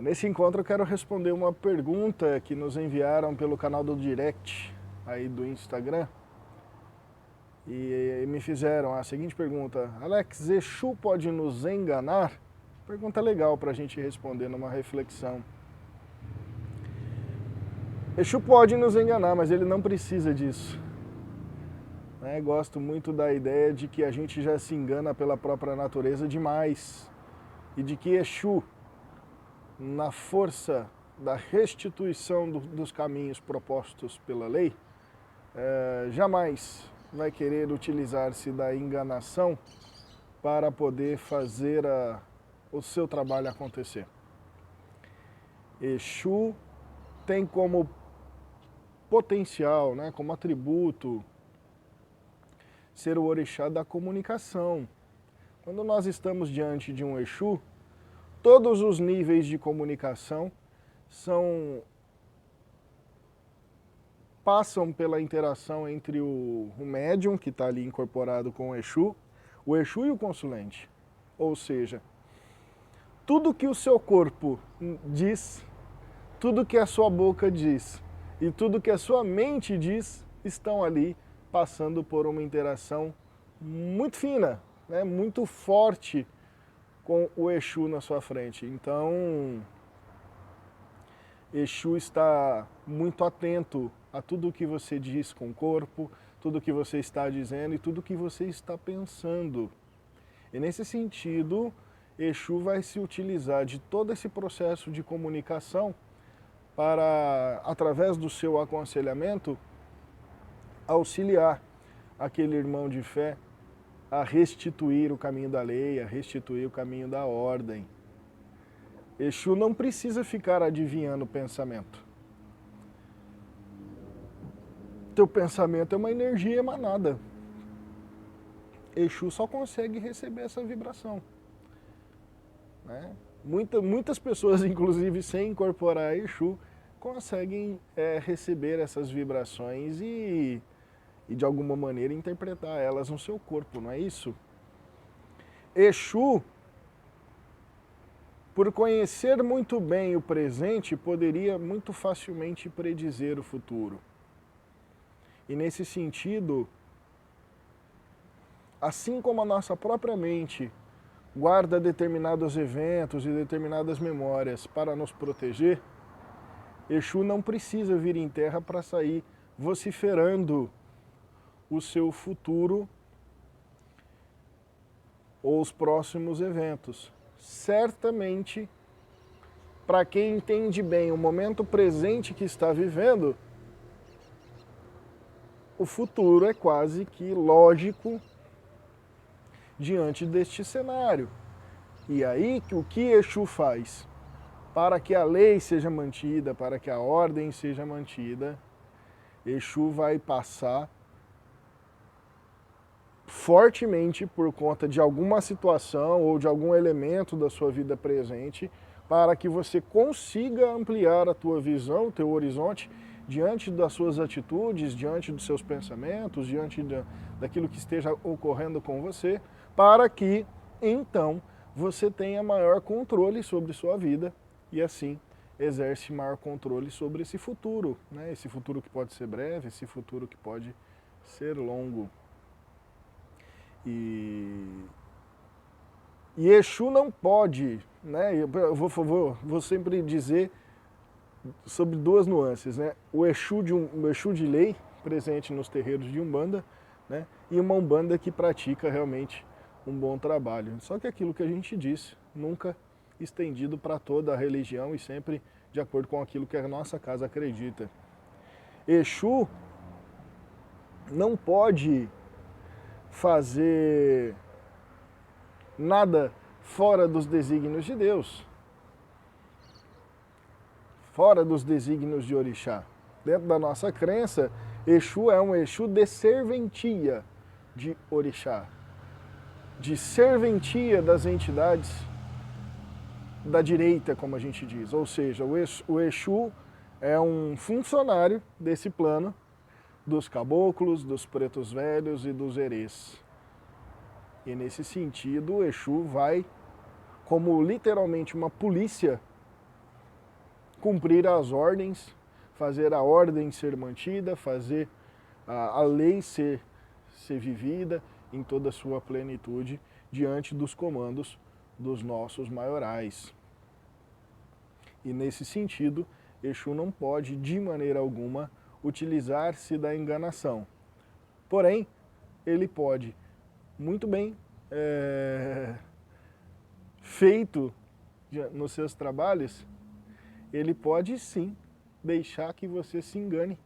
Nesse encontro eu quero responder uma pergunta que nos enviaram pelo canal do Direct aí do Instagram e me fizeram a seguinte pergunta: Alex, Exu pode nos enganar? Pergunta legal para a gente responder numa reflexão. Exu pode nos enganar, mas ele não precisa disso. Gosto muito da ideia de que a gente já se engana pela própria natureza demais e de que Exu, na força da restituição dos caminhos propostos pela lei, jamais vai querer utilizar-se da enganação para poder fazer o seu trabalho acontecer. Exu tem como potencial, como atributo, ser o orixá da comunicação. Quando nós estamos diante de um Exu, todos os níveis de comunicação passam pela interação entre o médium, que está ali incorporado com o Exu e o consulente. Ou seja, tudo que o seu corpo diz, tudo que a sua boca diz e tudo que a sua mente diz estão ali passando por uma interação muito fina, muito forte com o Exu na sua frente. Então, Exu está muito atento a tudo o que você diz com o corpo, tudo o que você está dizendo e tudo o que você está pensando. E nesse sentido, Exu vai se utilizar de todo esse processo de comunicação para, através do seu aconselhamento, auxiliar aquele irmão de fé a restituir o caminho da lei, a restituir o caminho da ordem. Exu não precisa ficar adivinhando o pensamento. Teu pensamento é uma energia emanada. Exu só consegue receber essa vibração. Muitas pessoas, inclusive sem incorporar Exu, conseguem receber essas vibrações e de alguma maneira interpretar elas no seu corpo, não é isso? Exu, por conhecer muito bem o presente, poderia muito facilmente predizer o futuro. E nesse sentido, assim como a nossa própria mente guarda determinados eventos e determinadas memórias para nos proteger, Exu não precisa vir em terra para sair vociferando o seu futuro ou os próximos eventos. Certamente, para quem entende bem o momento presente que está vivendo, o futuro é quase que lógico diante deste cenário. E aí, o que Exu faz? Para que a lei seja mantida, para que a ordem seja mantida, Exu vai passar fortemente por conta de alguma situação ou de algum elemento da sua vida presente, para que você consiga ampliar a tua visão, o teu horizonte, diante das suas atitudes, diante dos seus pensamentos, diante daquilo que esteja ocorrendo com você, para que, então, você tenha maior controle sobre sua vida e, assim, exerce maior controle sobre esse futuro, Esse futuro que pode ser breve, esse futuro que pode ser longo. E Exu não pode, eu vou sempre dizer sobre duas nuances, O Exu de lei, presente nos terreiros de Umbanda, e uma Umbanda que pratica realmente um bom trabalho. Só que aquilo que a gente disse, nunca estendido para toda a religião e sempre de acordo com aquilo que a nossa casa acredita. Exu não pode fazer nada fora dos desígnios de Deus, fora dos desígnios de Orixá. Dentro da nossa crença, Exu é um Exu de serventia de Orixá, de serventia das entidades da direita, como a gente diz. Ou seja, o Exu é um funcionário desse plano, dos caboclos, dos pretos velhos e dos herês. E nesse sentido, o Exu vai, como literalmente uma polícia, cumprir as ordens, fazer a ordem ser mantida, fazer a lei ser vivida em toda a sua plenitude diante dos comandos dos nossos maiorais. E nesse sentido, Exu não pode de maneira alguma utilizar-se da enganação. Porém, ele pode, muito bem feito nos seus trabalhos, ele pode sim deixar que você se engane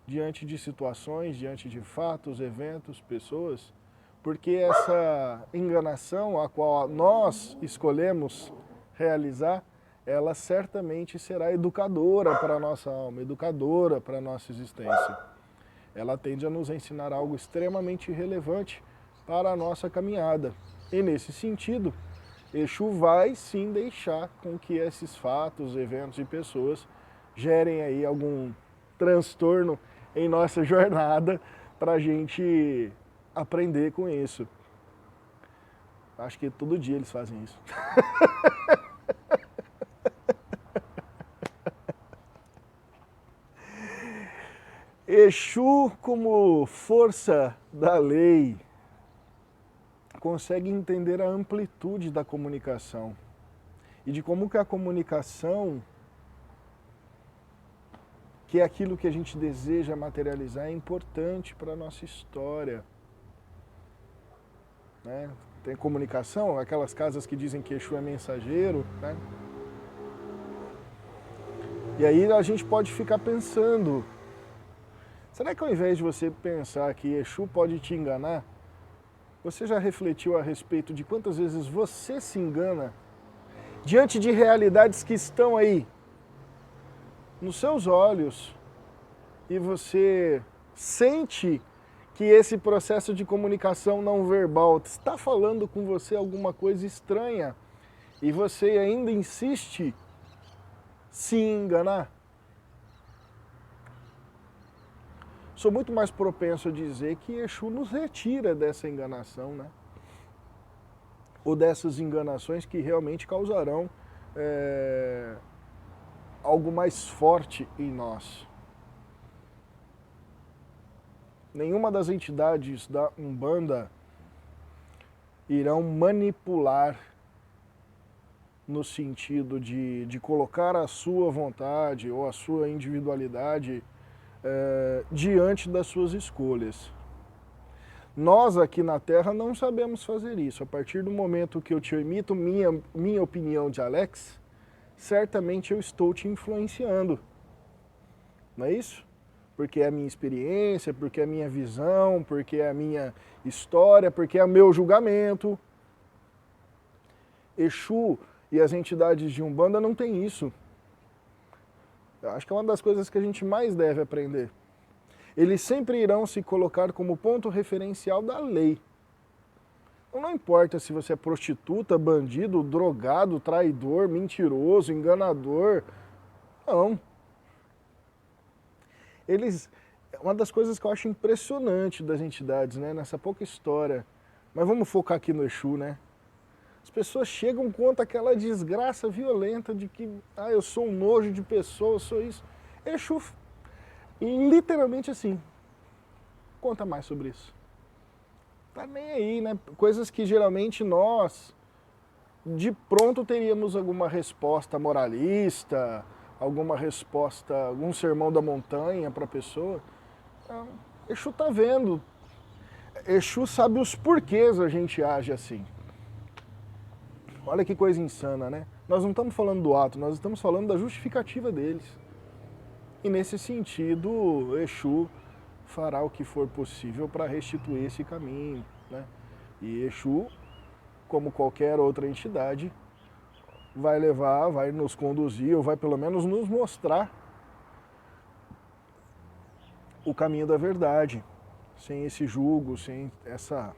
diante de situações, diante de fatos, eventos, pessoas, porque essa enganação a qual nós escolhemos realizar, ela certamente será educadora para a nossa alma, educadora para a nossa existência. Ela tende a nos ensinar algo extremamente relevante para a nossa caminhada. E nesse sentido, Exu vai sim deixar com que esses fatos, eventos e pessoas gerem aí algum transtorno em nossa jornada para a gente aprender com isso. Acho que todo dia eles fazem isso. Exu, como força da lei, consegue entender a amplitude da comunicação e de como que a comunicação, que é aquilo que a gente deseja materializar, é importante para a nossa história. Né? Tem comunicação, aquelas casas que dizem que Exu é mensageiro, né? E aí a gente pode ficar pensando, será que ao invés de você pensar que Exu pode te enganar, você já refletiu a respeito de quantas vezes você se engana diante de realidades que estão aí nos seus olhos e você sente que esse processo de comunicação não verbal está falando com você alguma coisa estranha e você ainda insiste se enganar? Sou muito mais propenso a dizer que Exu nos retira dessa enganação, né? Ou dessas enganações que realmente causarão algo mais forte em nós. Nenhuma das entidades da Umbanda irão manipular no sentido de colocar a sua vontade ou a sua individualidade diante das suas escolhas. Nós aqui na Terra não sabemos fazer isso. A partir do momento que eu te emito minha opinião de Alex, certamente eu estou te influenciando. Não é isso? Porque é a minha experiência, porque é a minha visão, porque é a minha história, porque é o meu julgamento. Exu e as entidades de Umbanda não tem isso. Eu acho que é uma das coisas que a gente mais deve aprender. Eles sempre irão se colocar como ponto referencial da lei. Então não importa se você é prostituta, bandido, drogado, traidor, mentiroso, enganador. Não. Uma das coisas que eu acho impressionante das entidades, né, nessa pouca história, mas vamos focar aqui no Exu, né? As pessoas chegam contra aquela desgraça violenta de que eu sou um nojo de pessoa, eu sou isso. Exu, literalmente assim, conta mais sobre isso. Tá nem aí, né? Coisas que geralmente nós, de pronto, teríamos alguma resposta moralista, alguma resposta, algum sermão da montanha para a pessoa. Exu tá vendo. Exu sabe os porquês a gente age assim. Olha que coisa insana, né? Nós não estamos falando do ato, nós estamos falando da justificativa deles. E nesse sentido, Exu fará o que for possível para restituir esse caminho, né? E Exu, como qualquer outra entidade, vai levar, vai nos conduzir, ou vai pelo menos nos mostrar o caminho da verdade, sem esse julgo, sem essa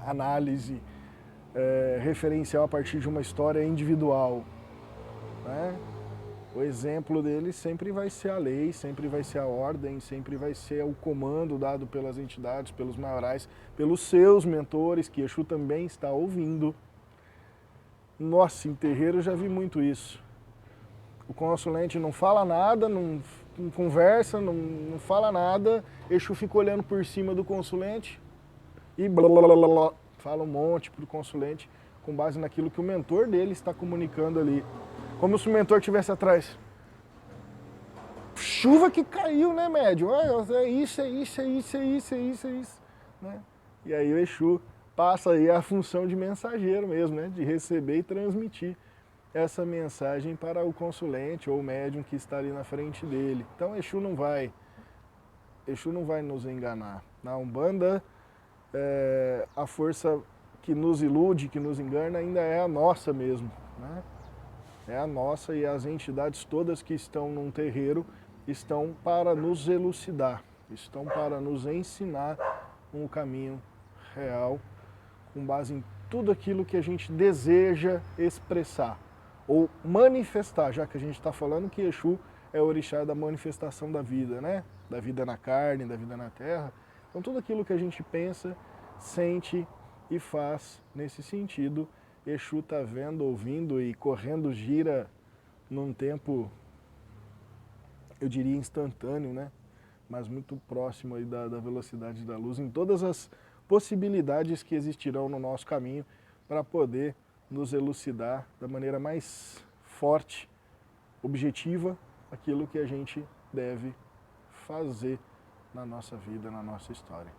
análise referencial a partir de uma história individual, né? O exemplo dele sempre vai ser a lei, sempre vai ser a ordem, sempre vai ser o comando dado pelas entidades, pelos maiorais, pelos seus mentores, que Exu também está ouvindo. Nossa, em terreiro eu já vi muito isso. O consulente não fala nada, não conversa, não fala nada, Exu fica olhando por cima do consulente e blá, blá, blá, blá, fala um monte pro consulente com base naquilo que o mentor dele está comunicando ali. Como se o mentor estivesse atrás. Chuva que caiu, né, médium? É isso, é isso, é isso, é isso, é isso, é isso. Né? E aí o Exu passa aí a função de mensageiro mesmo, né? De receber e transmitir essa mensagem para o consulente ou o médium que está ali na frente dele. Então Exu não vai nos enganar. Na Umbanda, a força que nos ilude, que nos engana, ainda é a nossa mesmo. Né? É a nossa, e as entidades todas que estão num terreiro estão para nos elucidar, estão para nos ensinar um caminho real, com base em tudo aquilo que a gente deseja expressar ou manifestar, já que a gente está falando que Exu é o orixá da manifestação da vida, né? Da vida na carne, da vida na terra. Então tudo aquilo que a gente pensa, sente e faz nesse sentido, Exu está vendo, ouvindo e correndo gira num tempo, eu diria instantâneo, né? Mas muito próximo aí da velocidade da luz, em todas as possibilidades que existirão no nosso caminho para poder nos elucidar da maneira mais forte, objetiva, aquilo que a gente deve fazer na nossa vida, na nossa história.